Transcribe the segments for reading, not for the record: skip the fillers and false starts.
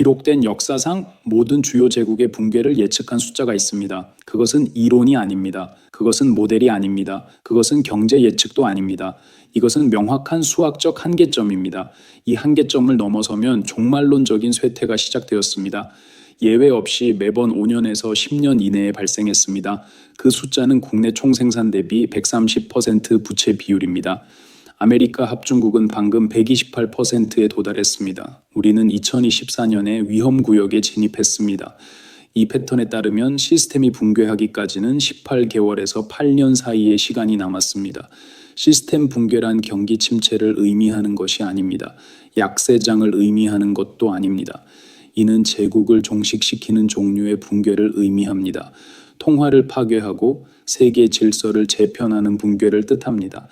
기록된 역사상 모든 주요 제국의 붕괴를 예측한 숫자가 있습니다. 그것은 이론이 아닙니다. 그것은 모델이 아닙니다. 그것은 경제 예측도 아닙니다. 이것은 명확한 수학적 한계점입니다. 이 한계점을 넘어서면 종말론적인 쇠퇴가 시작되었습니다. 예외 없이 매번 5년에서 10년 이내에 발생했습니다. 그 숫자는 국내 총생산 대비 130% 부채 비율입니다. 아메리카 합중국은 방금 128%에 도달했습니다. 우리는 2024년에 위험구역에 진입했습니다. 이 패턴에 따르면 시스템이 붕괴하기까지는 18개월에서 8년 사이의 시간이 남았습니다. 시스템 붕괴란 경기 침체를 의미하는 것이 아닙니다. 약세장을 의미하는 것도 아닙니다. 이는 제국을 종식시키는 종류의 붕괴를 의미합니다. 통화를 파괴하고 세계 질서를 재편하는 붕괴를 뜻합니다.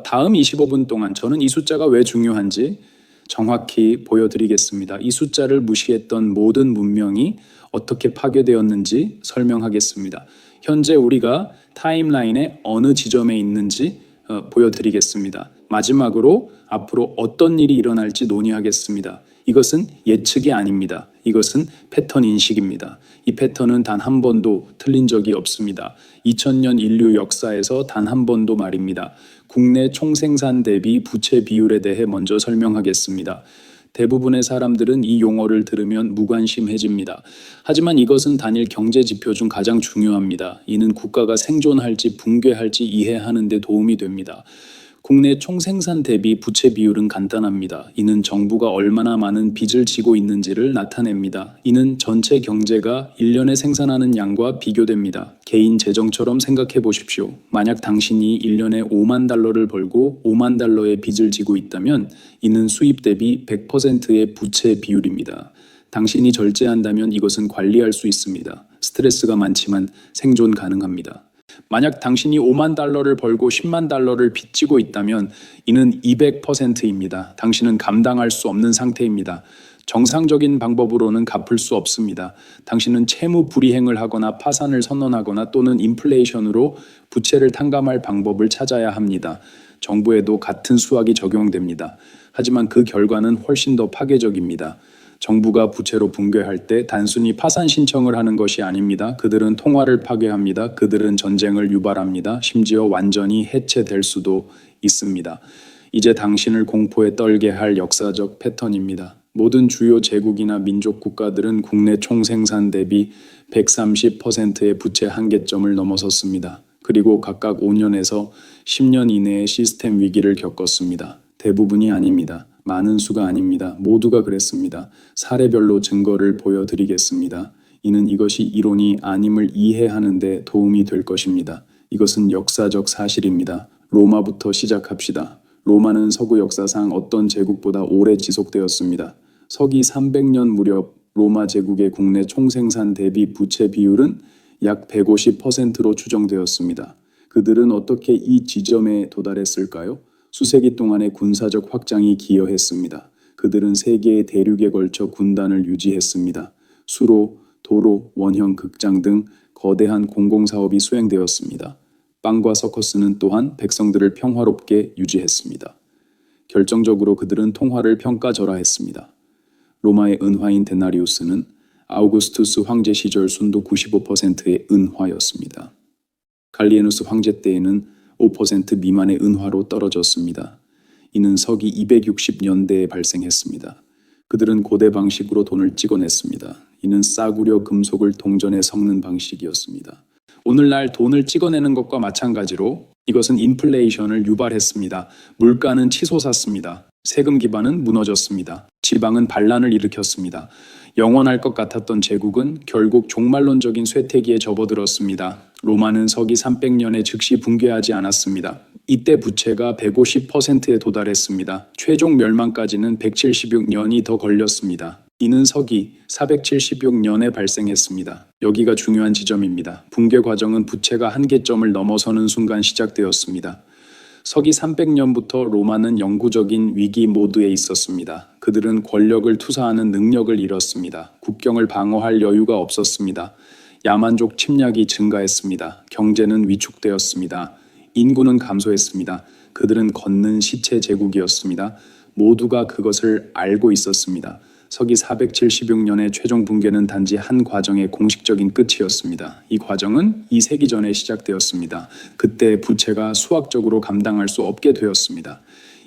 다음 25분 동안 저는 이 숫자가 왜 중요한지 정확히 보여드리겠습니다. 이 숫자를 무시했던 모든 문명이 어떻게 파괴되었는지 설명하겠습니다. 현재 우리가 타임라인의 어느 지점에 있는지 보여드리겠습니다. 마지막으로 앞으로 어떤 일이 일어날지 논의하겠습니다. 이것은 예측이 아닙니다. 이것은 패턴 인식입니다. 이 패턴은 단 한 번도 틀린 적이 없습니다. 2000년 인류 역사에서 단 한 번도 말입니다. 국내 총생산 대비 부채 비율에 대해 먼저 설명하겠습니다. 대부분의 사람들은 이 용어를 들으면 무관심해집니다. 하지만 이것은 단일 경제 지표 중 가장 중요합니다. 이는 국가가 생존할지 붕괴할지 이해하는 데 도움이 됩니다. 국내 총생산 대비 부채 비율은 간단합니다. 이는 정부가 얼마나 많은 빚을 지고 있는지를 나타냅니다. 이는 전체 경제가 1년에 생산하는 양과 비교됩니다. 개인 재정처럼 생각해 보십시오. 만약 당신이 1년에 5만 달러를 벌고 5만 달러의 빚을 지고 있다면 이는 수입 대비 100%의 부채 비율입니다. 당신이 절제한다면 이것은 관리할 수 있습니다. 스트레스가 많지만 생존 가능합니다. 만약 당신이 5만 달러를 벌고 10만 달러를 빚지고 있다면 이는 200%입니다. 당신은 감당할 수 없는 상태입니다. 정상적인 방법으로는 갚을 수 없습니다. 당신은 채무 불이행을 하거나 파산을 선언하거나 또는 인플레이션으로 부채를 탕감할 방법을 찾아야 합니다. 정부에도 같은 수학이 적용됩니다. 하지만 그 결과는 훨씬 더 파괴적입니다. 정부가 부채로 붕괴할 때 단순히 파산 신청을 하는 것이 아닙니다. 그들은 통화를 파괴합니다. 그들은 전쟁을 유발합니다. 심지어 완전히 해체될 수도 있습니다. 이제 당신을 공포에 떨게 할 역사적 패턴입니다. 모든 주요 제국이나 민족 국가들은 국내 총생산 대비 130%의 부채 한계점을 넘어섰습니다. 그리고 각각 5년에서 10년 이내의 시스템 위기를 겪었습니다. 대부분이 아닙니다. 많은 수가 아닙니다. 모두가 그랬습니다. 사례별로 증거를 보여드리겠습니다. 이는 이것이 이론이 아님을 이해하는 데 도움이 될 것입니다. 이것은 역사적 사실입니다. 로마부터 시작합시다. 로마는 서구 역사상 어떤 제국보다 오래 지속되었습니다. 서기 300년 무렵 로마 제국의 국내 총생산 대비 부채 비율은 약 150%로 추정되었습니다. 그들은 어떻게 이 지점에 도달했을까요? 수세기 동안의 군사적 확장이 기여했습니다. 그들은 세계의 대륙에 걸쳐 군단을 유지했습니다. 수로, 도로, 원형 극장 등 거대한 공공사업이 수행되었습니다. 빵과 서커스는 또한 백성들을 평화롭게 유지했습니다. 결정적으로 그들은 통화를 평가절하했습니다. 로마의 은화인 데나리우스는 아우구스투스 황제 시절 순도 95%의 은화였습니다. 갈리에누스 황제 때에는 5% 미만의 은화로 떨어졌습니다. 이는 서기 260년대에 발생했습니다. 그들은 고대 방식으로 돈을 찍어냈습니다. 이는 싸구려 금속을 동전에 섞는 방식이었습니다. 오늘날 돈을 찍어내는 것과 마찬가지로 이것은 인플레이션을 유발했습니다. 물가는 치솟았습니다. 세금 기반은 무너졌습니다. 지방은 반란을 일으켰습니다. 영원할 것 같았던 제국은 결국 종말론적인 쇠퇴기에 접어들었습니다. 로마는 서기 300년에 즉시 붕괴하지 않았습니다. 이때 부채가 150%에 도달했습니다. 최종 멸망까지는 176년이 더 걸렸습니다. 이는 서기 476년에 발생했습니다. 여기가 중요한 지점입니다. 붕괴 과정은 부채가 한계점을 넘어서는 순간 시작되었습니다. 서기 300년부터 로마는 영구적인 위기 모드에 있었습니다. 그들은 권력을 투사하는 능력을 잃었습니다. 국경을 방어할 여유가 없었습니다. 야만족 침략이 증가했습니다. 경제는 위축되었습니다. 인구는 감소했습니다. 그들은 걷는 시체 제국이었습니다. 모두가 그것을 알고 있었습니다. 서기 476년의 최종 붕괴는 단지 한 과정의 공식적인 끝이었습니다. 이 과정은 2세기 전에 시작되었습니다. 그때 부채가 수학적으로 감당할 수 없게 되었습니다.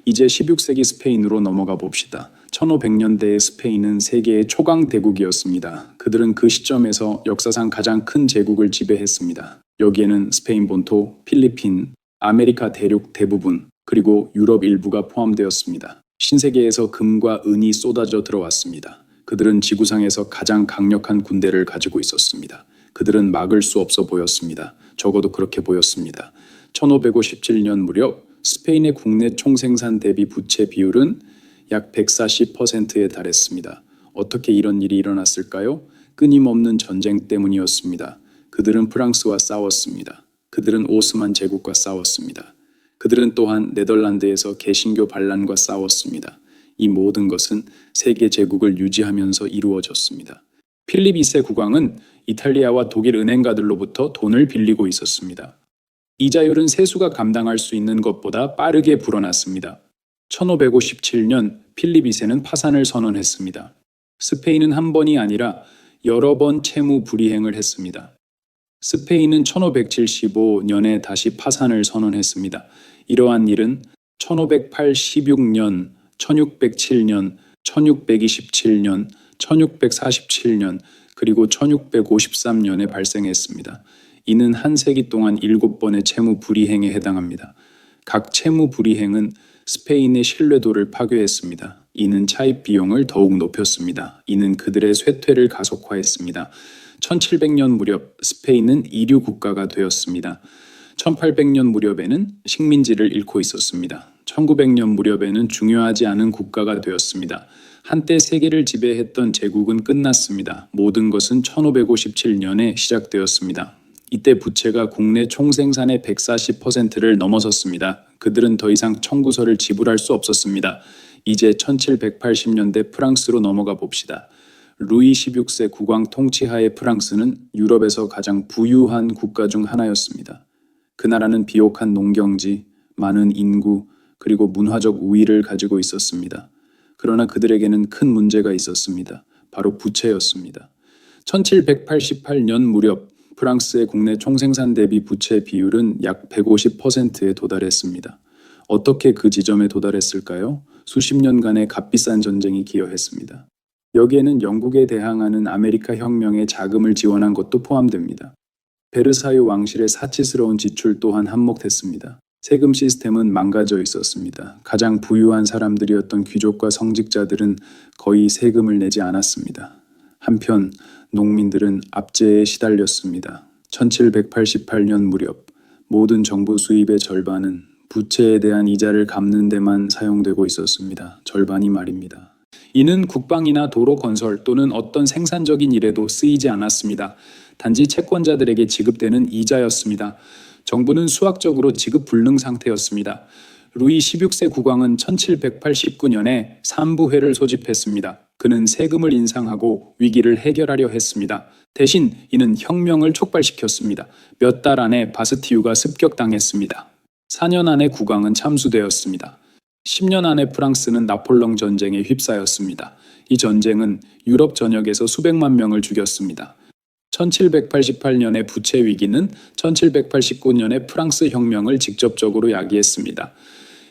이제 16세기 스페인으로 넘어가 봅시다. 1500년대의 스페인은 세계의 초강 대국이었습니다. 그들은 그 시점에서 역사상 가장 큰 제국을 지배했습니다. 여기에는 스페인 본토, 필리핀, 아메리카 대륙 대부분, 그리고 유럽 일부가 포함되었습니다. 신세계에서 금과 은이 쏟아져 들어왔습니다. 그들은 지구상에서 가장 강력한 군대를 가지고 있었습니다. 그들은 막을 수 없어 보였습니다. 적어도 그렇게 보였습니다. 1557년 무렵 스페인의 국내 총생산 대비 부채 비율은 약 140%에 달했습니다. 어떻게 이런 일이 일어났을까요? 끊임없는 전쟁 때문이었습니다. 그들은 프랑스와 싸웠습니다. 그들은 오스만 제국과 싸웠습니다. 그들은 또한 네덜란드에서 개신교 반란과 싸웠습니다. 이 모든 것은 세계 제국을 유지하면서 이루어졌습니다. 필립 2세 국왕은 이탈리아와 독일 은행가들로부터 돈을 빌리고 있었습니다. 이자율은 세수가 감당할 수 있는 것보다 빠르게 불어났습니다. 1557년 필립 2세는 파산을 선언했습니다. 스페인은 한 번이 아니라 여러 번 채무 불이행을 했습니다. 스페인은 1575년에 다시 파산을 선언했습니다. 이러한 일은 1586년, 1607년, 1627년, 1647년, 그리고 1653년에 발생했습니다. 이는 한 세기 동안 7번의 채무 불이행에 해당합니다. 각 채무 불이행은 스페인의 신뢰도를 파괴했습니다. 이는 차입 비용을 더욱 높였습니다. 이는 그들의 쇠퇴를 가속화했습니다. 1700년 무렵 스페인은 이류 국가가 되었습니다. 1800년 무렵에는 식민지를 잃고 있었습니다. 1900년 무렵에는 중요하지 않은 국가가 되었습니다. 한때 세계를 지배했던 제국은 끝났습니다. 모든 것은 1557년에 시작되었습니다. 이때 부채가 국내 총생산의 140%를 넘어섰습니다. 그들은 더 이상 청구서를 지불할 수 없었습니다. 이제 1780년대 프랑스로 넘어가 봅시다. 루이 16세 국왕 통치하에 프랑스는 유럽에서 가장 부유한 국가 중 하나였습니다. 그 나라는 비옥한 농경지, 많은 인구, 그리고 문화적 우위를 가지고 있었습니다. 그러나 그들에게는 큰 문제가 있었습니다. 바로 부채였습니다. 1788년 무렵 프랑스의 국내 총생산 대비 부채 비율은 약 150%에 도달했습니다. 어떻게 그 지점에 도달했을까요? 수십 년간의 값비싼 전쟁이 기여했습니다. 여기에는 영국에 대항하는 아메리카 혁명에 자금을 지원한 것도 포함됩니다. 베르사유 왕실의 사치스러운 지출 또한 한몫했습니다. 세금 시스템은 망가져 있었습니다. 가장 부유한 사람들이었던 귀족과 성직자들은 거의 세금을 내지 않았습니다. 한편 농민들은 압제에 시달렸습니다. 1788년 무렵 모든 정부 수입의 절반은 부채에 대한 이자를 갚는 데만 사용되고 있었습니다. 절반이 말입니다. 이는 국방이나 도로 건설 또는 어떤 생산적인 일에도 쓰이지 않았습니다. 단지 채권자들에게 지급되는 이자였습니다. 정부는 수학적으로 지급 불능 상태였습니다. 루이 16세 국왕은 1789년에 삼부회를 소집했습니다. 그는 세금을 인상하고 위기를 해결하려 했습니다. 대신 이는 혁명을 촉발시켰습니다. 몇 달 안에 바스티유가 습격당했습니다. 4년 안에 국왕은 참수되었습니다. 10년 안에 프랑스는 나폴레옹 전쟁에 휩싸였습니다. 이 전쟁은 유럽 전역에서 수백만 명을 죽였습니다. 1788년의 부채 위기는 1789년의 프랑스 혁명을 직접적으로 야기했습니다.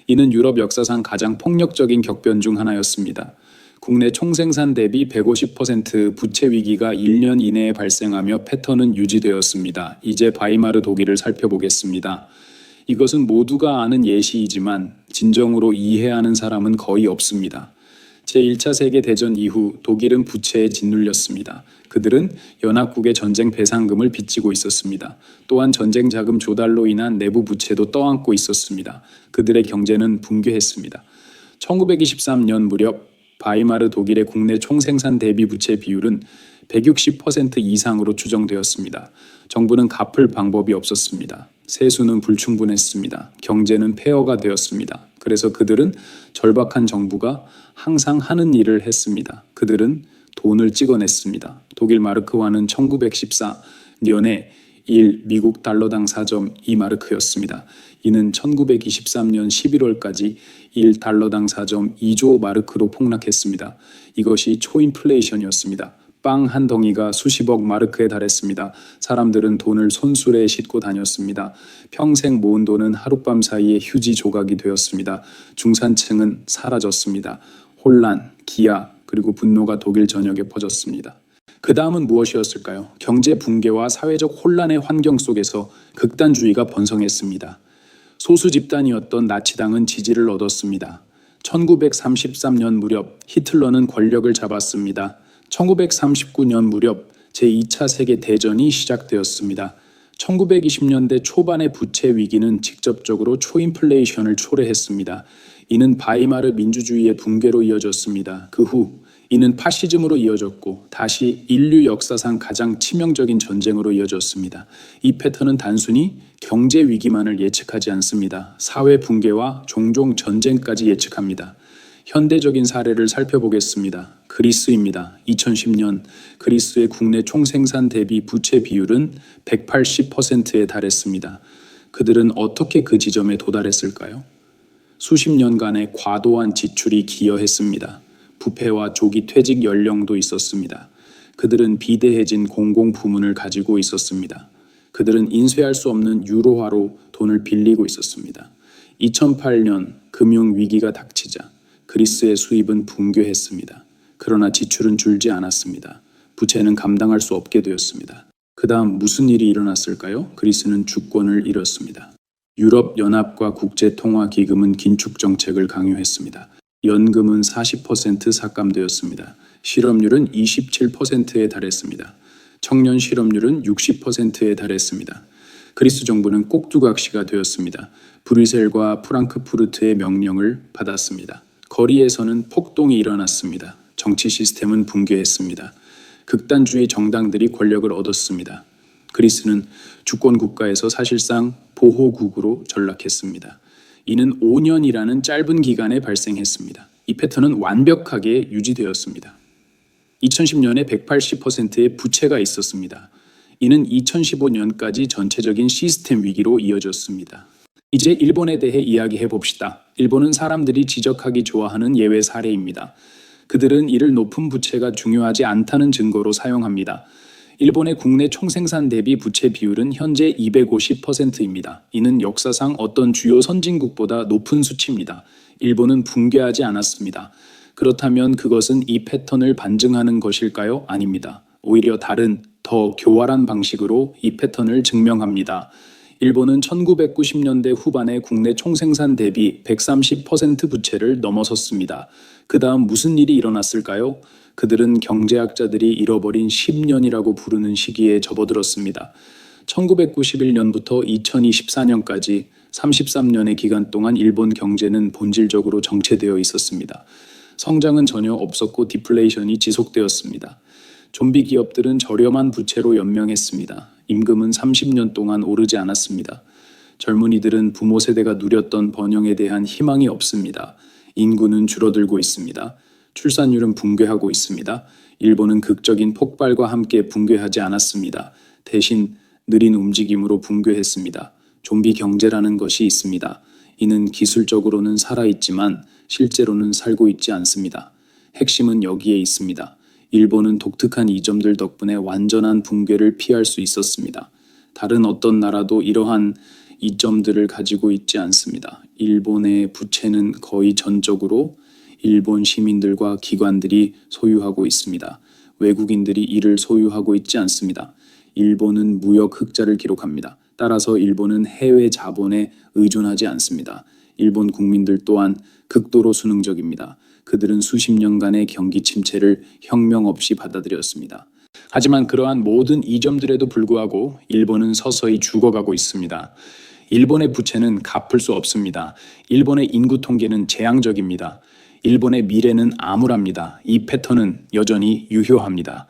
이는 유럽 역사상 가장 폭력적인 격변 중 하나였습니다. 국내 총생산 대비 150% 부채 위기가 1년 이내에 발생하며 패턴은 유지되었습니다. 이제 바이마르 독일을 살펴보겠습니다. 이것은 모두가 아는 예시이지만 진정으로 이해하는 사람은 거의 없습니다. 제1차 세계대전 이후 독일은 부채에 짓눌렸습니다. 그들은 연합국의 전쟁 배상금을 빚지고 있었습니다. 또한 전쟁 자금 조달로 인한 내부 부채도 떠안고 있었습니다. 그들의 경제는 붕괴했습니다. 1923년 무렵 바이마르 독일의 국내 총생산 대비 부채 비율은 160% 이상으로 추정되었습니다. 정부는 갚을 방법이 없었습니다. 세수는 불충분했습니다. 경제는 폐허가 되었습니다. 그래서 그들은 절박한 정부가 항상 하는 일을 했습니다. 그들은 돈을 찍어냈습니다. 독일 마르크화는 1914년에 1. 미국 달러당 4.2마르크였습니다. 이는 1923년 11월까지 1달러당 4.2조 마르크로 폭락했습니다. 이것이 초인플레이션이었습니다. 빵 한 덩이가 수십억 마르크에 달했습니다. 사람들은 돈을 손수레에 싣고 다녔습니다. 평생 모은 돈은 하룻밤 사이에 휴지 조각이 되었습니다. 중산층은 사라졌습니다. 혼란, 기아, 그리고 분노가 독일 전역에 퍼졌습니다. 그 다음은 무엇이었을까요? 경제 붕괴와 사회적 혼란의 환경 속에서 극단주의가 번성했습니다. 소수 집단이었던 나치당은 지지를 얻었습니다. 1933년 무렵 히틀러는 권력을 잡았습니다. 1939년 무렵 제2차 세계대전이 시작되었습니다. 1920년대 초반의 부채 위기는 직접적으로 초인플레이션을 초래했습니다. 이는 바이마르 민주주의의 붕괴로 이어졌습니다. 그 후 이는 파시즘으로 이어졌고 다시 인류 역사상 가장 치명적인 전쟁으로 이어졌습니다. 이 패턴은 단순히 경제 위기만을 예측하지 않습니다. 사회 붕괴와 종종 전쟁까지 예측합니다. 현대적인 사례를 살펴보겠습니다. 그리스입니다. 2010년 그리스의 국내 총생산 대비 부채 비율은 180%에 달했습니다. 그들은 어떻게 그 지점에 도달했을까요? 수십 년간의 과도한 지출이 기여했습니다. 부패와 조기 퇴직 연령도 있었습니다. 그들은 비대해진 공공부문을 가지고 있었습니다. 그들은 인쇄할 수 없는 유로화로 돈을 빌리고 있었습니다. 2008년 금융위기가 닥치자 그리스의 수입은 붕괴했습니다. 그러나 지출은 줄지 않았습니다. 부채는 감당할 수 없게 되었습니다. 그 다음 무슨 일이 일어났을까요? 그리스는 주권을 잃었습니다. 유럽연합과 국제통화기금은 긴축 정책을 강요했습니다. 연금은 40% 삭감되었습니다. 실업률은 27%에 달했습니다. 청년 실업률은 60%에 달했습니다. 그리스 정부는 꼭두각시가 되었습니다. 브뤼셀과 프랑크푸르트의 명령을 받았습니다. 거리에서는 폭동이 일어났습니다. 정치 시스템은 붕괴했습니다. 극단주의 정당들이 권력을 얻었습니다. 그리스는 주권 국가에서 사실상 보호국으로 전락했습니다. 이는 5년이라는 짧은 기간에 발생했습니다. 이 패턴은 완벽하게 유지되었습니다. 2010년에 180%의 부채가 있었습니다. 이는 2015년까지 전체적인 시스템 위기로 이어졌습니다. 이제 일본에 대해 이야기해 봅시다. 일본은 사람들이 지적하기 좋아하는 예외 사례입니다. 그들은 이를 높은 부채가 중요하지 않다는 증거로 사용합니다. 일본의 국내 총생산 대비 부채 비율은 현재 250%입니다. 이는 역사상 어떤 주요 선진국보다 높은 수치입니다. 일본은 붕괴하지 않았습니다. 그렇다면 그것은 이 패턴을 반증하는 것일까요? 아닙니다. 오히려 다른 더 교활한 방식으로 이 패턴을 증명합니다. 일본은 1990년대 후반에 국내 총생산 대비 130% 부채를 넘어섰습니다. 그 다음 무슨 일이 일어났을까요? 그들은 경제학자들이 잃어버린 10년이라고 부르는 시기에 접어들었습니다. 1991년부터 2024년까지 33년의 기간 동안 일본 경제는 본질적으로 정체되어 있었습니다. 성장은 전혀 없었고 디플레이션이 지속되었습니다. 좀비 기업들은 저렴한 부채로 연명했습니다. 임금은 30년 동안 오르지 않았습니다. 젊은이들은 부모 세대가 누렸던 번영에 대한 희망이 없습니다. 인구는 줄어들고 있습니다. 출산율은 붕괴하고 있습니다. 일본은 극적인 폭발과 함께 붕괴하지 않았습니다. 대신 느린 움직임으로 붕괴했습니다. 좀비 경제라는 것이 있습니다. 이는 기술적으로는 살아있지만 실제로는 살고 있지 않습니다. 핵심은 여기에 있습니다. 일본은 독특한 이점들 덕분에 완전한 붕괴를 피할 수 있었습니다. 다른 어떤 나라도 이러한 이점들을 가지고 있지 않습니다. 일본의 부채는 거의 전적으로 일본 시민들과 기관들이 소유하고 있습니다. 외국인들이 이를 소유하고 있지 않습니다. 일본은 무역 흑자를 기록합니다. 따라서 일본은 해외 자본에 의존하지 않습니다. 일본 국민들 또한 극도로 수능적입니다. 그들은 수십 년간의 경기 침체를 혁명 없이 받아들였습니다. 하지만 그러한 모든 이점들에도 불구하고 일본은 서서히 죽어가고 있습니다. 일본의 부채는 갚을 수 없습니다. 일본의 인구 통계는 재앙적입니다. 일본의 미래는 암울합니다. 이 패턴은 여전히 유효합니다.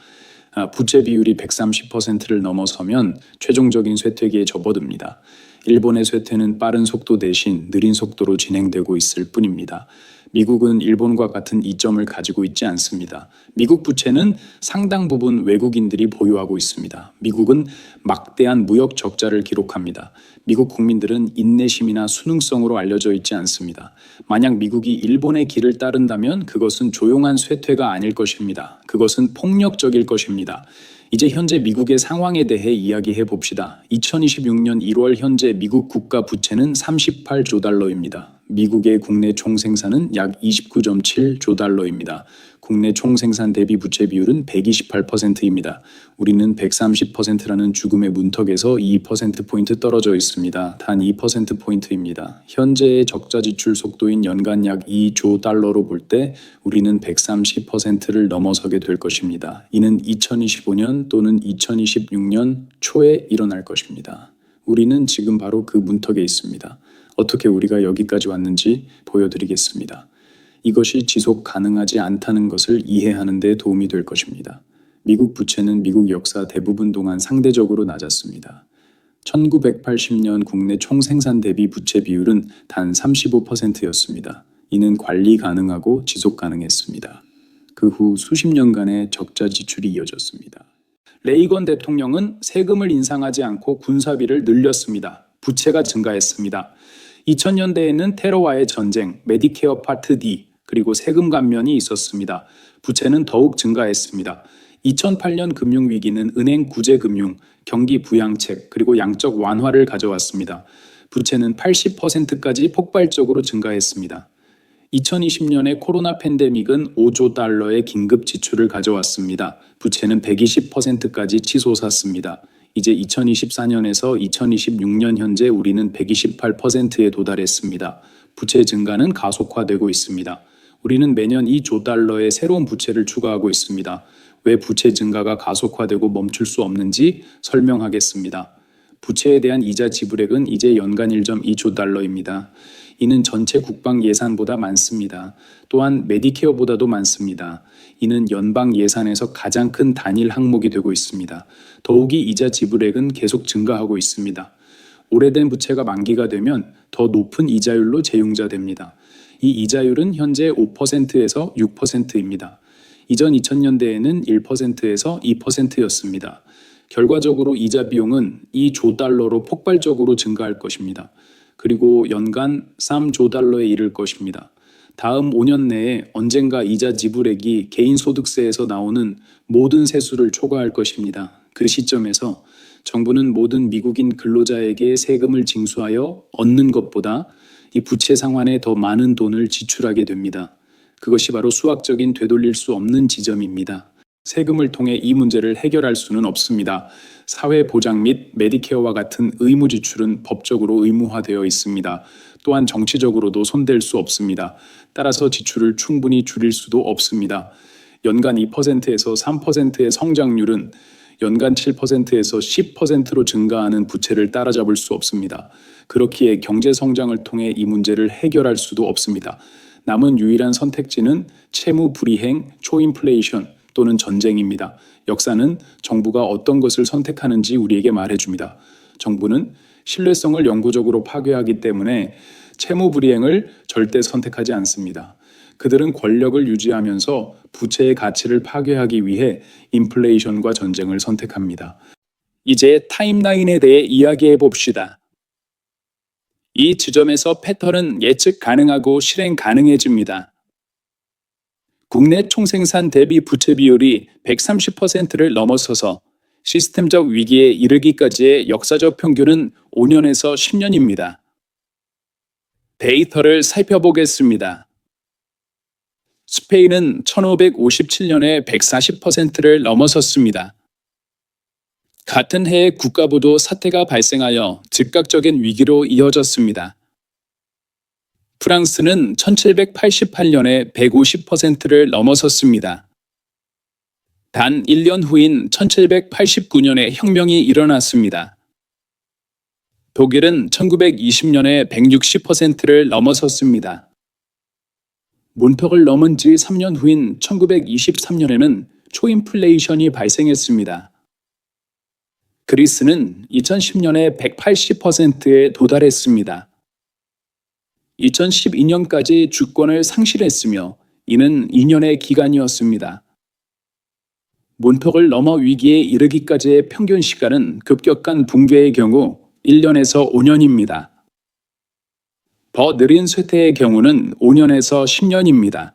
부채 비율이 130%를 넘어서면 최종적인 쇠퇴기에 접어듭니다. 일본의 쇠퇴는 빠른 속도 대신 느린 속도로 진행되고 있을 뿐입니다. 미국은 일본과 같은 이점을 가지고 있지 않습니다. 미국 부채는 상당 부분 외국인들이 보유하고 있습니다. 미국은 막대한 무역 적자를 기록합니다. 미국 국민들은 인내심이나 수능성으로 알려져 있지 않습니다. 만약 미국이 일본의 길을 따른다면 그것은 조용한 쇠퇴가 아닐 것입니다. 그것은 폭력적일 것입니다. 이제 현재 미국의 상황에 대해 이야기해 봅시다. 2026년 1월 현재 미국 국가 부채는 38조 달러입니다. 미국의 국내 총생산은 약 29.7조 달러입니다. 국내 총생산 대비 부채 비율은 128%입니다. 우리는 130%라는 죽음의 문턱에서 2%포인트 떨어져 있습니다. 단 2%포인트입니다. 현재의 적자 지출 속도인 연간 약 2조 달러로 볼 때 우리는 130%를 넘어서게 될 것입니다. 이는 2025년 또는 2026년 초에 일어날 것입니다. 우리는 지금 바로 그 문턱에 있습니다. 어떻게 우리가 여기까지 왔는지 보여드리겠습니다. 이것이 지속 가능하지 않다는 것을 이해하는 데 도움이 될 것입니다. 미국 부채는 미국 역사 대부분 동안 상대적으로 낮았습니다. 1980년 국내 총생산 대비 부채 비율은 단 35%였습니다. 이는 관리 가능하고 지속 가능했습니다. 그 후 수십 년간의 적자 지출이 이어졌습니다. 레이건 대통령은 세금을 인상하지 않고 군사비를 늘렸습니다. 부채가 증가했습니다. 2000년대에는 테러와의 전쟁, 메디케어 파트 D, 그리고 세금 감면이 있었습니다. 부채는 더욱 증가했습니다. 2008년 금융위기는 은행 구제금융, 경기 부양책, 그리고 양적 완화를 가져왔습니다. 부채는 80%까지 폭발적으로 증가했습니다. 2020년의 코로나 팬데믹은 5조 달러의 긴급 지출을 가져왔습니다. 부채는 120%까지 치솟았습니다. 이제 2024년에서 2026년 현재 우리는 128%에 도달했습니다. 부채 증가는 가속화되고 있습니다. 우리는 매년 2조 달러의 새로운 부채를 추가하고 있습니다. 왜 부채 증가가 가속화되고 멈출 수 없는지 설명하겠습니다. 부채에 대한 이자 지불액은 이제 연간 1.2조 달러입니다. 이는 전체 국방 예산보다 많습니다. 또한 메디케어보다도 많습니다. 이는 연방 예산에서 가장 큰 단일 항목이 되고 있습니다. 더욱이 이자 지불액은 계속 증가하고 있습니다. 오래된 부채가 만기가 되면 더 높은 이자율로 재융자됩니다. 이 이자율은 현재 5%에서 6%입니다. 이전 2000년대에는 1%에서 2%였습니다. 결과적으로 이자 비용은 2조 달러로 폭발적으로 증가할 것입니다. 그리고 연간 3조 달러에 이를 것입니다. 다음 5년 내에 언젠가 이자 지불액이 개인소득세에서 나오는 모든 세수를 초과할 것입니다. 그 시점에서 정부는 모든 미국인 근로자에게 세금을 징수하여 얻는 것보다 이 부채 상환에 더 많은 돈을 지출하게 됩니다. 그것이 바로 수학적인 되돌릴 수 없는 지점입니다. 세금을 통해 이 문제를 해결할 수는 없습니다. 사회보장 및 메디케어와 같은 의무 지출은 법적으로 의무화되어 있습니다. 또한 정치적으로도 손댈 수 없습니다. 따라서 지출을 충분히 줄일 수도 없습니다. 연간 2%에서 3%의 성장률은 연간 7%에서 10%로 증가하는 부채를 따라잡을 수 없습니다. 그렇기에 경제 성장을 통해 이 문제를 해결할 수도 없습니다. 남은 유일한 선택지는 채무 불이행, 초인플레이션 또는 전쟁입니다. 역사는 정부가 어떤 것을 선택하는지 우리에게 말해줍니다. 정부는 신뢰성을 영구적으로 파괴하기 때문에 채무 불이행을 절대 선택하지 않습니다. 그들은 권력을 유지하면서 부채의 가치를 파괴하기 위해 인플레이션과 전쟁을 선택합니다. 이제 타임라인에 대해 이야기해 봅시다. 이 지점에서 패턴은 예측 가능하고 실행 가능해집니다. 국내 총생산 대비 부채 비율이 130%를 넘어서서 시스템적 위기에 이르기까지의 역사적 평균은 5년에서 10년입니다. 데이터를 살펴보겠습니다. 스페인은 1557년에 140%를 넘어섰습니다. 같은 해에 국가부도 사태가 발생하여 즉각적인 위기로 이어졌습니다. 프랑스는 1788년에 150%를 넘어섰습니다. 단 1년 후인 1789년에 혁명이 일어났습니다. 독일은 1920년에 160%를 넘어섰습니다. 문턱을 넘은 지 3년 후인 1923년에는 초인플레이션이 발생했습니다. 그리스는 2010년에 180%에 도달했습니다. 2012년까지 주권을 상실했으며 이는 2년의 기간이었습니다. 문턱을 넘어 위기에 이르기까지의 평균 시간은 급격한 붕괴의 경우 1년에서 5년입니다. 더 느린 쇠퇴의 경우는 5년에서 10년입니다.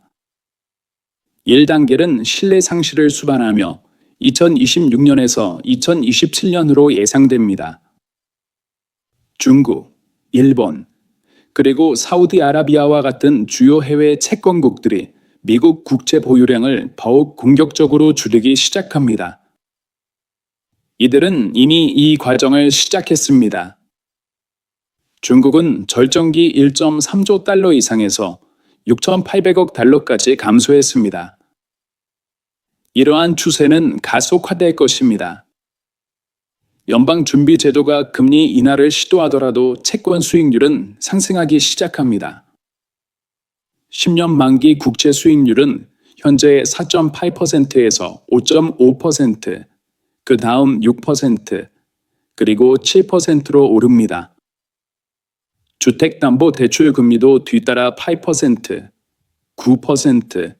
1단계는 신뢰 상실을 수반하며 2026년에서 2027년으로 예상됩니다. 중국, 일본, 그리고 사우디아라비아와 같은 주요 해외 채권국들이 미국 국채 보유량을 더욱 공격적으로 줄이기 시작합니다. 이들은 이미 이 과정을 시작했습니다. 중국은 절정기 1.3조 달러 이상에서 6,800억 달러까지 감소했습니다. 이러한 추세는 가속화될 것입니다. 연방준비제도가 금리 인하를 시도하더라도 채권 수익률은 상승하기 시작합니다. 10년 만기 국채 수익률은 현재 4.8%에서 5.5%, 그 다음 6%, 그리고 7%로 오릅니다. 주택담보대출 금리도 뒤따라 8%, 9%,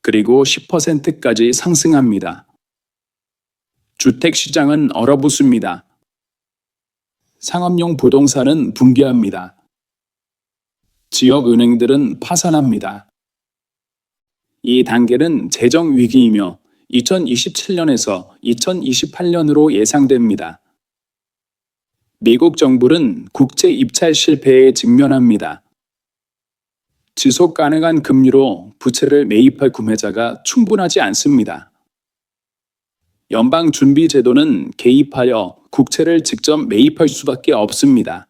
그리고 10%까지 상승합니다. 주택시장은 얼어붙습니다. 상업용 부동산은 붕괴합니다. 지역은행들은 파산합니다. 이 단계는 재정위기이며 2027년에서 2028년으로 예상됩니다. 미국 정부는 국채 입찰 실패에 직면합니다. 지속 가능한 금리로 부채를 매입할 구매자가 충분하지 않습니다. 연방준비제도는 개입하여 국채를 직접 매입할 수밖에 없습니다.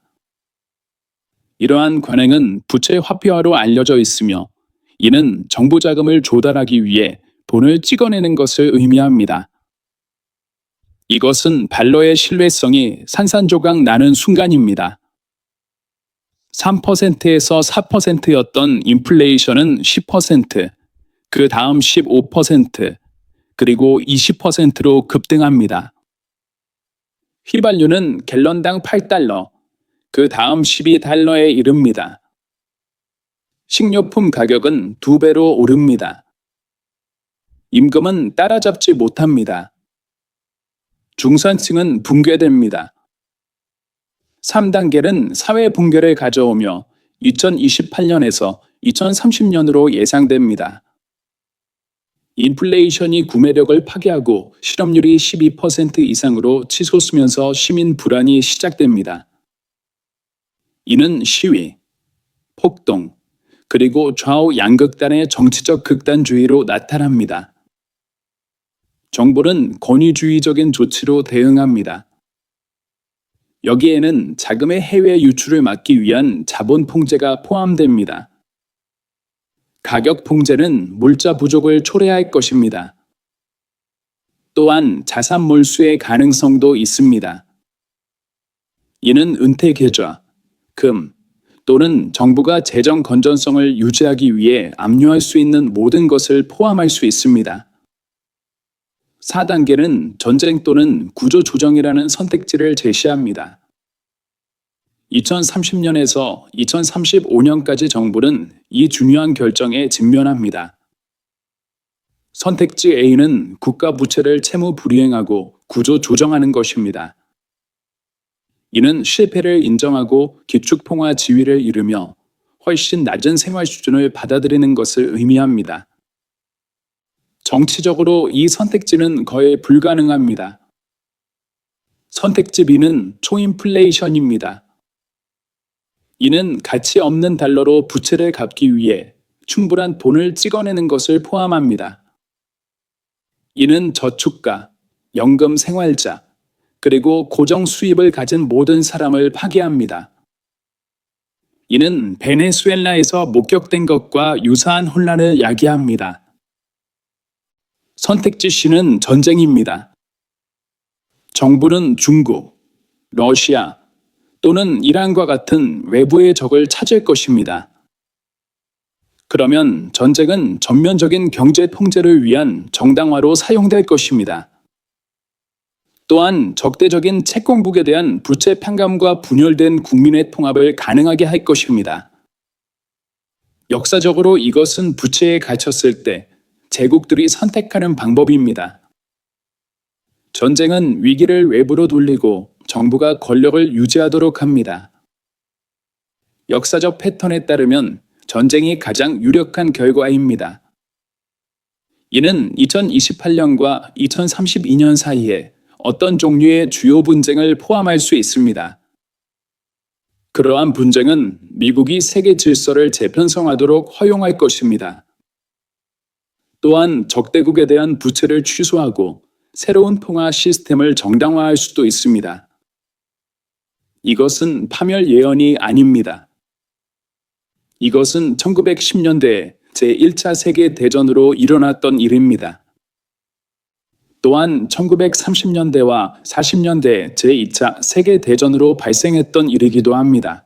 이러한 관행은 부채 화폐화로 알려져 있으며 이는 정부 자금을 조달하기 위해 돈을 찍어내는 것을 의미합니다. 이것은 달러의 신뢰성이 산산조각 나는 순간입니다. 3%에서 4%였던 인플레이션은 10%, 그 다음 15%, 그리고 20%로 급등합니다. 휘발유는 갤런당 8달러, 그 다음 12달러에 이릅니다. 식료품 가격은 2배로 오릅니다. 임금은 따라잡지 못합니다. 중산층은 붕괴됩니다. 3단계는 사회 붕괴를 가져오며 2028년에서 2030년으로 예상됩니다. 인플레이션이 구매력을 파괴하고 실업률이 12% 이상으로 치솟으면서 시민 불안이 시작됩니다. 이는 시위, 폭동, 그리고 좌우 양극단의 정치적 극단주의로 나타납니다. 정부는 권위주의적인 조치로 대응합니다. 여기에는 자금의 해외 유출을 막기 위한 자본 통제가 포함됩니다. 가격 통제는 물자 부족을 초래할 것입니다. 또한 자산 몰수의 가능성도 있습니다. 이는 은퇴 계좌, 금, 또는 정부가 재정 건전성을 유지하기 위해 압류할 수 있는 모든 것을 포함할 수 있습니다. 4단계는 전쟁 또는 구조조정이라는 선택지를 제시합니다. 2030년에서 2035년까지 정부는 이 중요한 결정에 직면합니다. 선택지 A는 국가 부채를 채무 불이행하고 구조 조정하는 것입니다. 이는 실패를 인정하고 기축통화 지위를 이루며 훨씬 낮은 생활 수준을 받아들이는 것을 의미합니다. 정치적으로 이 선택지는 거의 불가능합니다. 선택지 B는 초인플레이션입니다. 이는 가치 없는 달러로 부채를 갚기 위해 충분한 돈을 찍어내는 것을 포함합니다. 이는 저축가, 연금 생활자, 그리고 고정 수입을 가진 모든 사람을 파괴합니다. 이는 베네수엘라에서 목격된 것과 유사한 혼란을 야기합니다. 선택지 C는 전쟁입니다. 정부는 중국, 러시아 또는 이란과 같은 외부의 적을 찾을 것입니다. 그러면 전쟁은 전면적인 경제 통제를 위한 정당화로 사용될 것입니다. 또한 적대적인 채권국에 대한 부채 판감과 분열된 국민의 통합을 가능하게 할 것입니다. 역사적으로 이것은 부채에 갇혔을 때 제국들이 선택하는 방법입니다. 전쟁은 위기를 외부로 돌리고 정부가 권력을 유지하도록 합니다. 역사적 패턴에 따르면 전쟁이 가장 유력한 결과입니다. 이는 2028년과 2032년 사이에 어떤 종류의 주요 분쟁을 포함할 수 있습니다. 그러한 분쟁은 미국이 세계 질서를 재편성하도록 허용할 것입니다. 또한 적대국에 대한 부채를 취소하고 새로운 통화 시스템을 정당화할 수도 있습니다. 이것은 파멸 예언이 아닙니다. 이것은 1910년대 제1차 세계대전으로 일어났던 일입니다. 또한 1930년대와 40년대 제2차 세계대전으로 발생했던 일이기도 합니다.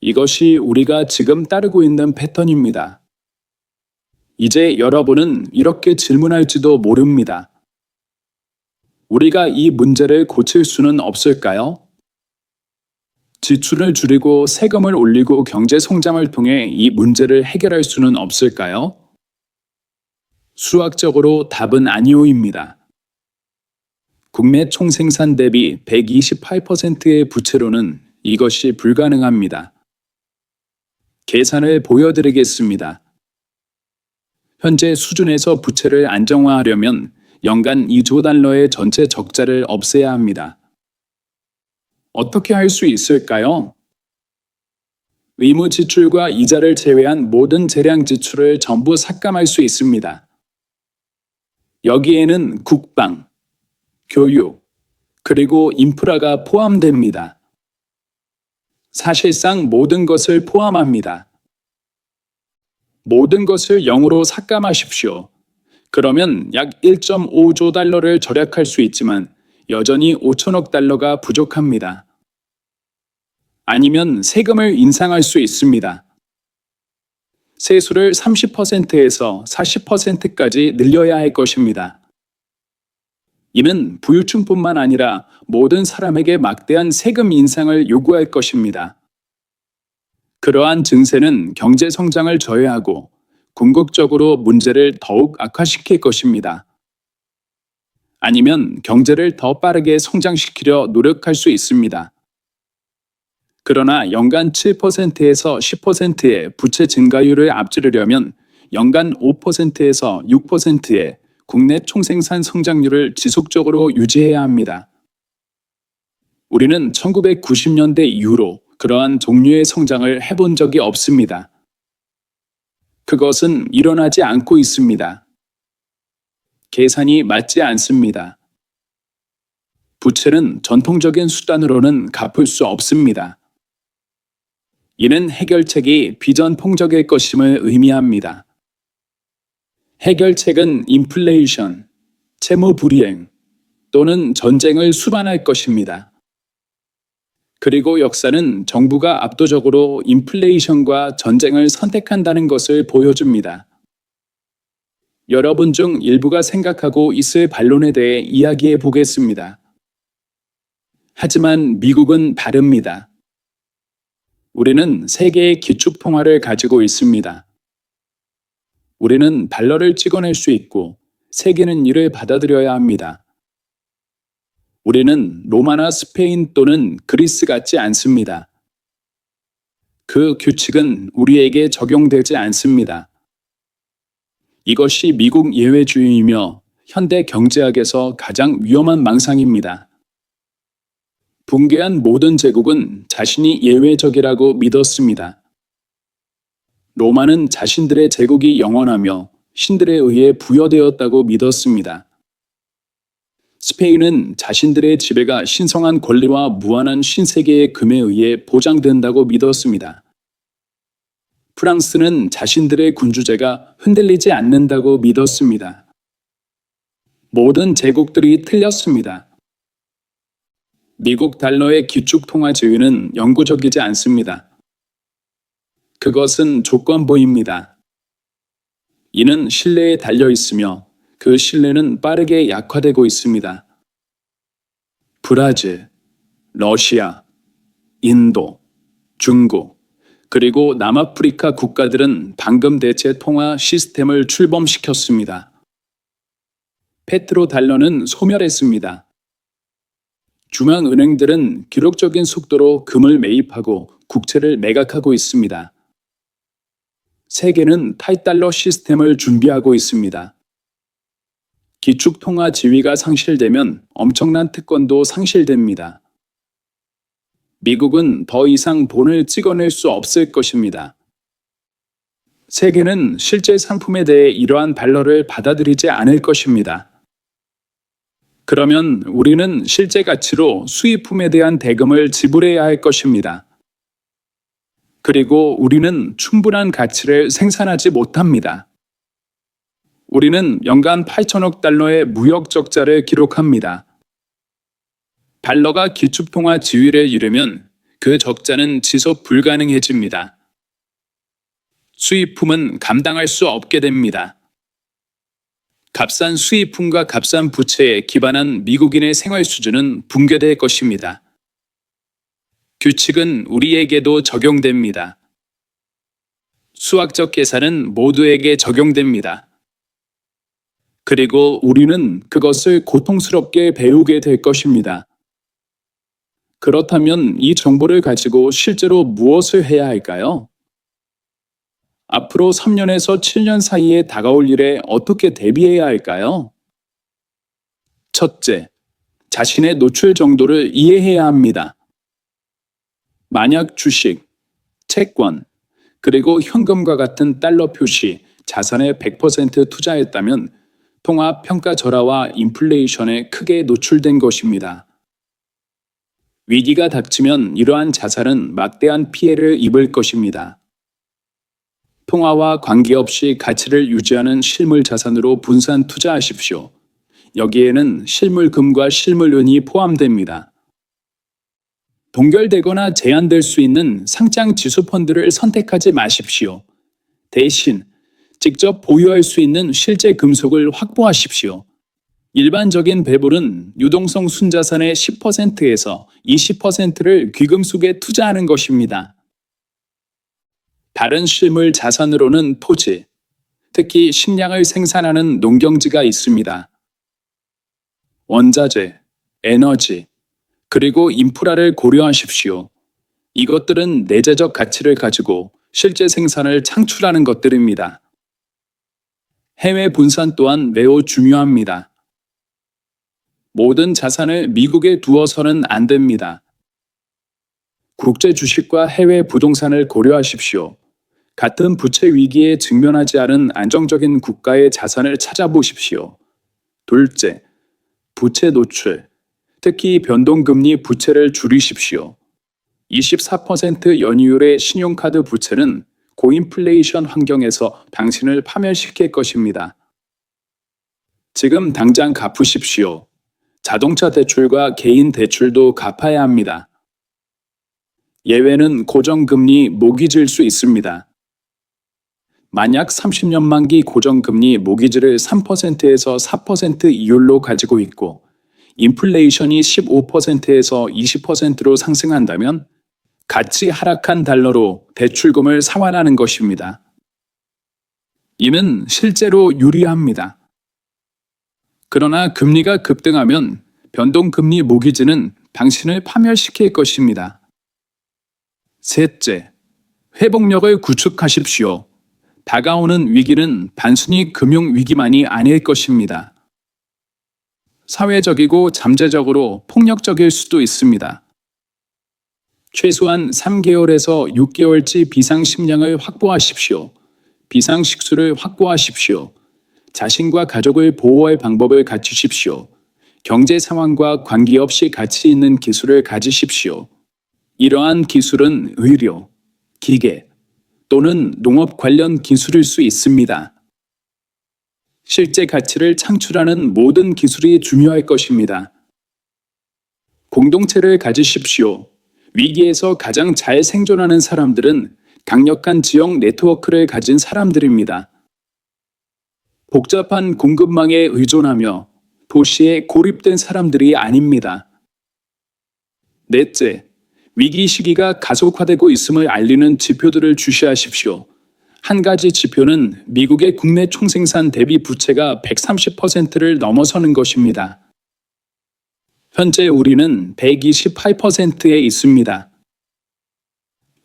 이것이 우리가 지금 따르고 있는 패턴입니다. 이제 여러분은 이렇게 질문할지도 모릅니다. 우리가 이 문제를 고칠 수는 없을까요? 지출을 줄이고 세금을 올리고 경제 성장을 통해 이 문제를 해결할 수는 없을까요? 수학적으로 답은 아니오입니다. 국내 총생산 대비 128%의 부채로는 이것이 불가능합니다. 계산을 보여드리겠습니다. 현재 수준에서 부채를 안정화하려면 연간 2조 달러의 전체 적자를 없애야 합니다. 어떻게 할 수 있을까요? 의무 지출과 이자를 제외한 모든 재량 지출을 전부 삭감할 수 있습니다. 여기에는 국방, 교육, 그리고 인프라가 포함됩니다. 사실상 모든 것을 포함합니다. 모든 것을 0으로 삭감하십시오. 그러면 약 1.5조 달러를 절약할 수 있지만 여전히 5천억 달러가 부족합니다. 아니면 세금을 인상할 수 있습니다. 세수를 30%에서 40%까지 늘려야 할 것입니다. 이는 부유층뿐만 아니라 모든 사람에게 막대한 세금 인상을 요구할 것입니다. 그러한 증세는 경제 성장을 저해하고 궁극적으로 문제를 더욱 악화시킬 것입니다. 아니면 경제를 더 빠르게 성장시키려 노력할 수 있습니다. 그러나 연간 7%에서 10%의 부채 증가율을 앞지르려면 연간 5%에서 6%의 국내 총생산 성장률을 지속적으로 유지해야 합니다. 우리는 1990년대 이후로 그러한 종류의 성장을 해본 적이 없습니다. 그것은 일어나지 않고 있습니다. 계산이 맞지 않습니다. 부채는 전통적인 수단으로는 갚을 수 없습니다. 이는 해결책이 비전폭적일 것임을 의미합니다. 해결책은 인플레이션, 채무 불이행 또는 전쟁을 수반할 것입니다. 그리고 역사는 정부가 압도적으로 인플레이션과 전쟁을 선택한다는 것을 보여줍니다. 여러분 중 일부가 생각하고 있을 반론에 대해 이야기해 보겠습니다. 하지만 미국은 다릅니다. 우리는 세계의 기축통화를 가지고 있습니다. 우리는 달러를 찍어낼 수 있고 세계는 이를 받아들여야 합니다. 우리는 로마나 스페인 또는 그리스 같지 않습니다. 그 규칙은 우리에게 적용되지 않습니다. 이것이 미국 예외주의이며 현대 경제학에서 가장 위험한 망상입니다. 붕괴한 모든 제국은 자신이 예외적이라고 믿었습니다. 로마는 자신들의 제국이 영원하며 신들에 의해 부여되었다고 믿었습니다. 스페인은 자신들의 지배가 신성한 권리와 무한한 신세계의 금에 의해 보장된다고 믿었습니다. 프랑스는 자신들의 군주제가 흔들리지 않는다고 믿었습니다. 모든 제국들이 틀렸습니다. 미국 달러의 기축통화지위는 영구적이지 않습니다. 그것은 조건부입니다. 이는 신뢰에 달려 있으며 그 신뢰는 빠르게 약화되고 있습니다. 브라질, 러시아, 인도, 중국, 그리고 남아프리카 국가들은 방금 대체 통화 시스템을 출범시켰습니다. 페트로달러는 소멸했습니다. 중앙은행들은 기록적인 속도로 금을 매입하고 국채를 매각하고 있습니다. 세계는 타이달러 시스템을 준비하고 있습니다. 기축통화 지위가 상실되면 엄청난 특권도 상실됩니다. 미국은 더 이상 본을 찍어낼 수 없을 것입니다. 세계는 실제 상품에 대해 이러한 달러를 받아들이지 않을 것입니다. 그러면 우리는 실제 가치로 수입품에 대한 대금을 지불해야 할 것입니다. 그리고 우리는 충분한 가치를 생산하지 못합니다. 우리는 연간 8천억 달러의 무역 적자를 기록합니다. 달러가 기축통화 지위를 이루면 그 적자는 지속 불가능해집니다. 수입품은 감당할 수 없게 됩니다. 값싼 수입품과 값싼 부채에 기반한 미국인의 생활 수준은 붕괴될 것입니다. 규칙은 우리에게도 적용됩니다. 수학적 계산은 모두에게 적용됩니다. 그리고 우리는 그것을 고통스럽게 배우게 될 것입니다. 그렇다면 이 정보를 가지고 실제로 무엇을 해야 할까요? 앞으로 3년에서 7년 사이에 다가올 일에 어떻게 대비해야 할까요? 첫째, 자신의 노출 정도를 이해해야 합니다. 만약 주식, 채권, 그리고 현금과 같은 달러 표시, 자산에 100% 투자했다면 통화 평가 절하와 인플레이션에 크게 노출된 것입니다. 위기가 닥치면 이러한 자산은 막대한 피해를 입을 것입니다. 통화와 관계없이 가치를 유지하는 실물 자산으로 분산 투자하십시오. 여기에는 실물금과 실물은이 포함됩니다. 동결되거나 제한될 수 있는 상장 지수 펀드를 선택하지 마십시오. 대신 직접 보유할 수 있는 실제 금속을 확보하십시오. 일반적인 배불은 유동성 순자산의 10%에서 20%를 귀금속에 투자하는 것입니다. 다른 실물 자산으로는 토지, 특히 식량을 생산하는 농경지가 있습니다. 원자재, 에너지, 그리고 인프라를 고려하십시오. 이것들은 내재적 가치를 가지고 실제 생산을 창출하는 것들입니다. 해외 분산 또한 매우 중요합니다. 모든 자산을 미국에 두어서는 안 됩니다. 국제 주식과 해외 부동산을 고려하십시오. 같은 부채 위기에 직면하지 않은 안정적인 국가의 자산을 찾아보십시오. 둘째, 부채 노출, 특히 변동금리 부채를 줄이십시오. 24% 연이율의 신용카드 부채는 고인플레이션 환경에서 당신을 파멸시킬 것입니다. 지금 당장 갚으십시오. 자동차 대출과 개인 대출도 갚아야 합니다. 예외는 고정금리 모기지일 수 있습니다. 만약 30년 만기 고정금리 모기지를 3%에서 4% 이율로 가지고 있고 인플레이션이 15%에서 20%로 상승한다면 가치 하락한 달러로 대출금을 상환하는 것입니다. 이는 실제로 유리합니다. 그러나 금리가 급등하면 변동금리 모기지는 당신을 파멸시킬 것입니다. 셋째, 회복력을 구축하십시오. 다가오는 위기는 단순히 금융위기만이 아닐 것입니다. 사회적이고 잠재적으로 폭력적일 수도 있습니다. 최소한 3개월에서 6개월치 비상식량을 확보하십시오. 비상식수를 확보하십시오. 자신과 가족을 보호할 방법을 갖추십시오. 경제 상황과 관계없이 가치 있는 기술을 가지십시오. 이러한 기술은 의료, 기계 또는 농업 관련 기술일 수 있습니다. 실제 가치를 창출하는 모든 기술이 중요할 것입니다. 공동체를 가지십시오. 위기에서 가장 잘 생존하는 사람들은 강력한 지역 네트워크를 가진 사람들입니다. 복잡한 공급망에 의존하며 도시에 고립된 사람들이 아닙니다. 넷째, 위기 시기가 가속화되고 있음을 알리는 지표들을 주시하십시오. 한 가지 지표는 미국의 국내 총생산 대비 부채가 130%를 넘어서는 것입니다. 현재 우리는 128%에 있습니다.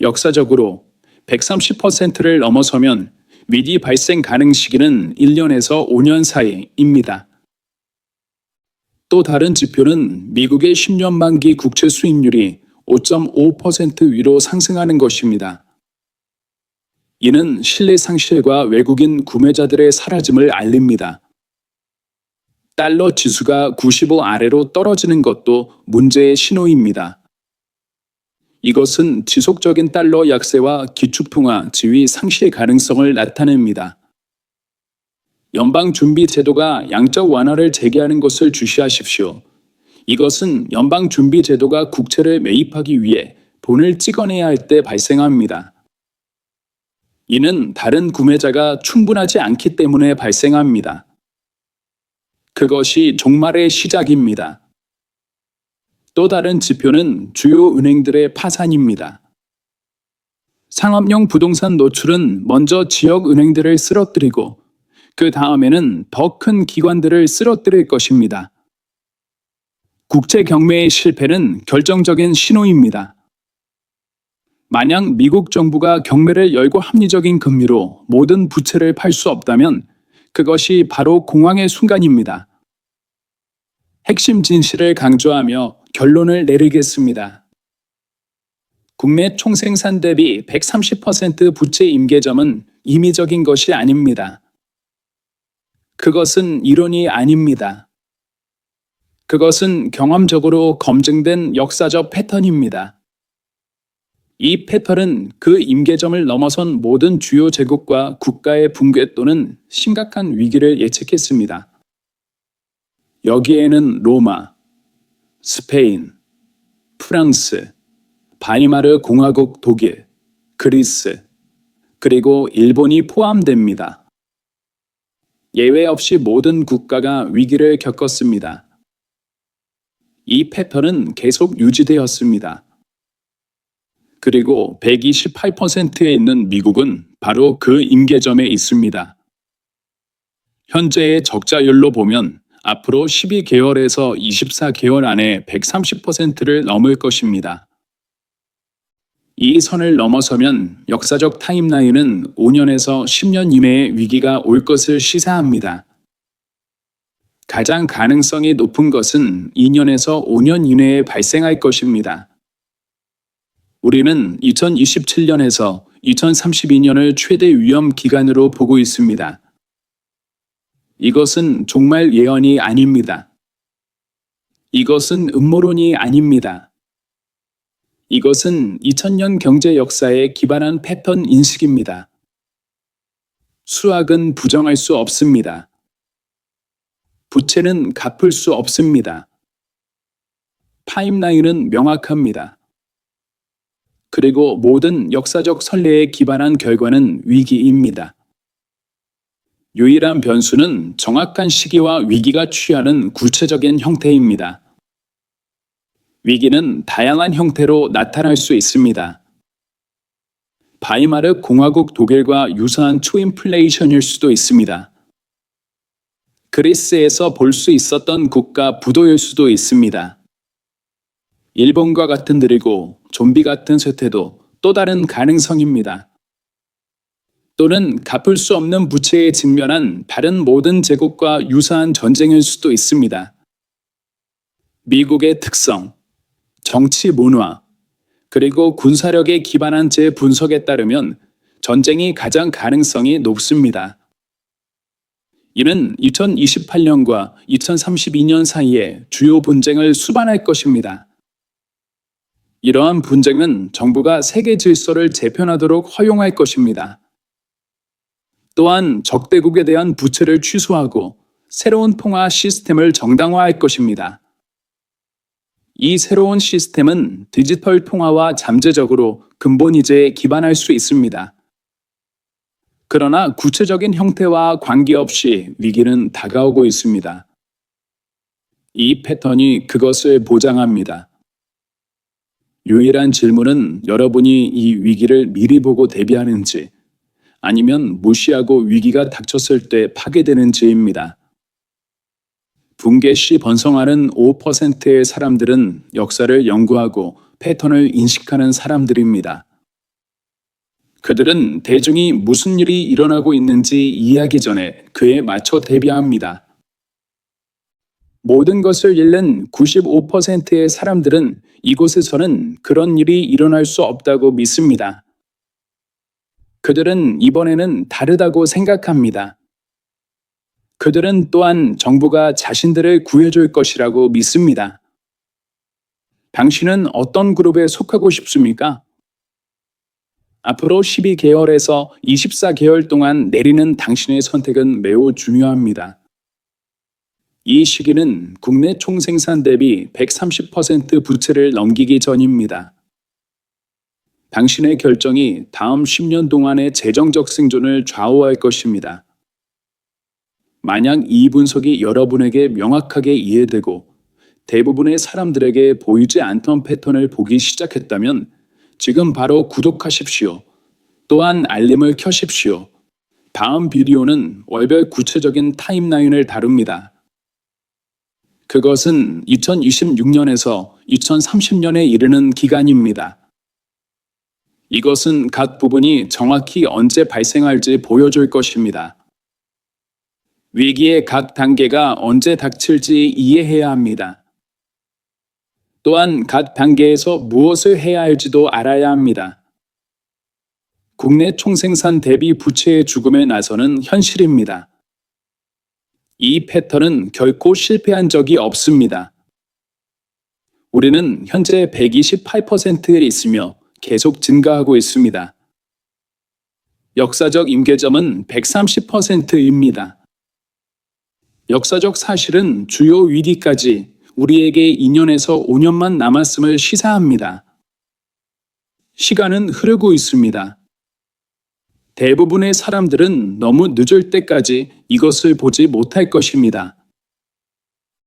역사적으로 130%를 넘어서면 위기 발생 가능 시기는 1년에서 5년 사이입니다. 또 다른 지표는 미국의 10년 만기 국채 수익률이 5.5% 위로 상승하는 것입니다. 이는 신뢰 상실과 외국인 구매자들의 사라짐을 알립니다. 달러 지수가 95 아래로 떨어지는 것도 문제의 신호입니다. 이것은 지속적인 달러 약세와 기축통화 지위 상실 가능성을 나타냅니다. 연방준비제도가 양적 완화를 재개하는 것을 주시하십시오. 이것은 연방준비제도가 국채를 매입하기 위해 돈을 찍어내야 할 때 발생합니다. 이는 다른 구매자가 충분하지 않기 때문에 발생합니다. 그것이 종말의 시작입니다. 또 다른 지표는 주요 은행들의 파산입니다. 상업용 부동산 노출은 먼저 지역 은행들을 쓰러뜨리고 그 다음에는 더 큰 기관들을 쓰러뜨릴 것입니다. 국채 경매의 실패는 결정적인 신호입니다. 만약 미국 정부가 경매를 열고 합리적인 금리로 모든 부채를 팔 수 없다면 그것이 바로 공황의 순간입니다. 핵심 진실을 강조하며 결론을 내리겠습니다. 국내 총생산 대비 130% 부채 임계점은 임의적인 것이 아닙니다. 그것은 이론이 아닙니다. 그것은 경험적으로 검증된 역사적 패턴입니다. 이 패턴은 그 임계점을 넘어선 모든 주요 제국과 국가의 붕괴 또는 심각한 위기를 예측했습니다. 여기에는 로마, 스페인, 프랑스, 바이마르 공화국 독일, 그리스, 그리고 일본이 포함됩니다. 예외 없이 모든 국가가 위기를 겪었습니다. 이 패턴은 계속 유지되었습니다. 그리고 128%에 있는 미국은 바로 그 임계점에 있습니다. 현재의 적자율로 보면 앞으로 12개월에서 24개월 안에 130%를 넘을 것입니다. 이 선을 넘어서면 역사적 타임라인은 5년에서 10년 이내의 위기가 올 것을 시사합니다. 가장 가능성이 높은 것은 2년에서 5년 이내에 발생할 것입니다. 우리는 2027년에서 2032년을 최대 위험 기간으로 보고 있습니다. 이것은 종말 예언이 아닙니다. 이것은 음모론이 아닙니다. 이것은 2000년 경제 역사에 기반한 패턴 인식입니다. 수학은 부정할 수 없습니다. 부채는 갚을 수 없습니다. 타임라인은 명확합니다. 그리고 모든 역사적 선례에 기반한 결과는 위기입니다. 유일한 변수는 정확한 시기와 위기가 취하는 구체적인 형태입니다. 위기는 다양한 형태로 나타날 수 있습니다. 바이마르 공화국 독일과 유사한 초인플레이션일 수도 있습니다. 그리스에서 볼 수 있었던 국가 부도일 수도 있습니다. 일본과 같은 느리고 좀비 같은 쇠퇴도 또 다른 가능성입니다. 또는 갚을 수 없는 부채에 직면한 다른 모든 제국과 유사한 전쟁일 수도 있습니다. 미국의 특성, 정치 문화, 그리고 군사력에 기반한 제 분석에 따르면 전쟁이 가장 가능성이 높습니다. 이는 2028년과 2032년 사이에 주요 분쟁을 수반할 것입니다. 이러한 분쟁은 정부가 세계 질서를 재편하도록 허용할 것입니다. 또한 적대국에 대한 부채를 취소하고 새로운 통화 시스템을 정당화할 것입니다. 이 새로운 시스템은 디지털 통화와 잠재적으로 근본 이자에 기반할 수 있습니다. 그러나 구체적인 형태와 관계없이 위기는 다가오고 있습니다. 이 패턴이 그것을 보장합니다. 유일한 질문은 여러분이 이 위기를 미리 보고 대비하는지 아니면 무시하고 위기가 닥쳤을 때 파괴되는지입니다. 붕괴 시 번성하는 5%의 사람들은 역사를 연구하고 패턴을 인식하는 사람들입니다. 그들은 대중이 무슨 일이 일어나고 있는지 이해하기 전에 그에 맞춰 대비합니다. 모든 것을 잃는 95%의 사람들은 이곳에서는 그런 일이 일어날 수 없다고 믿습니다. 그들은 이번에는 다르다고 생각합니다. 그들은 또한 정부가 자신들을 구해줄 것이라고 믿습니다. 당신은 어떤 그룹에 속하고 싶습니까? 앞으로 12개월에서 24개월 동안 내리는 당신의 선택은 매우 중요합니다. 이 시기는 국내 총생산 대비 130% 부채를 넘기기 전입니다. 당신의 결정이 다음 10년 동안의 재정적 생존을 좌우할 것입니다. 만약 이 분석이 여러분에게 명확하게 이해되고 대부분의 사람들에게 보이지 않던 패턴을 보기 시작했다면 지금 바로 구독하십시오. 또한 알림을 켜십시오. 다음 비디오는 월별 구체적인 타임라인을 다룹니다. 그것은 2026년에서 2030년에 이르는 기간입니다. 이것은 각 부분이 정확히 언제 발생할지 보여줄 것입니다. 위기의 각 단계가 언제 닥칠지 이해해야 합니다. 또한 각 단계에서 무엇을 해야 할지도 알아야 합니다. 국내 총생산 대비 부채의 죽음에 나서는 현실입니다. 이 패턴은 결코 실패한 적이 없습니다. 우리는 현재 128%에 있으며 계속 증가하고 있습니다. 역사적 임계점은 130%입니다. 역사적 사실은 주요 위기까지 우리에게 2년에서 5년만 남았음을 시사합니다. 시간은 흐르고 있습니다. 대부분의 사람들은 너무 늦을 때까지 이것을 보지 못할 것입니다.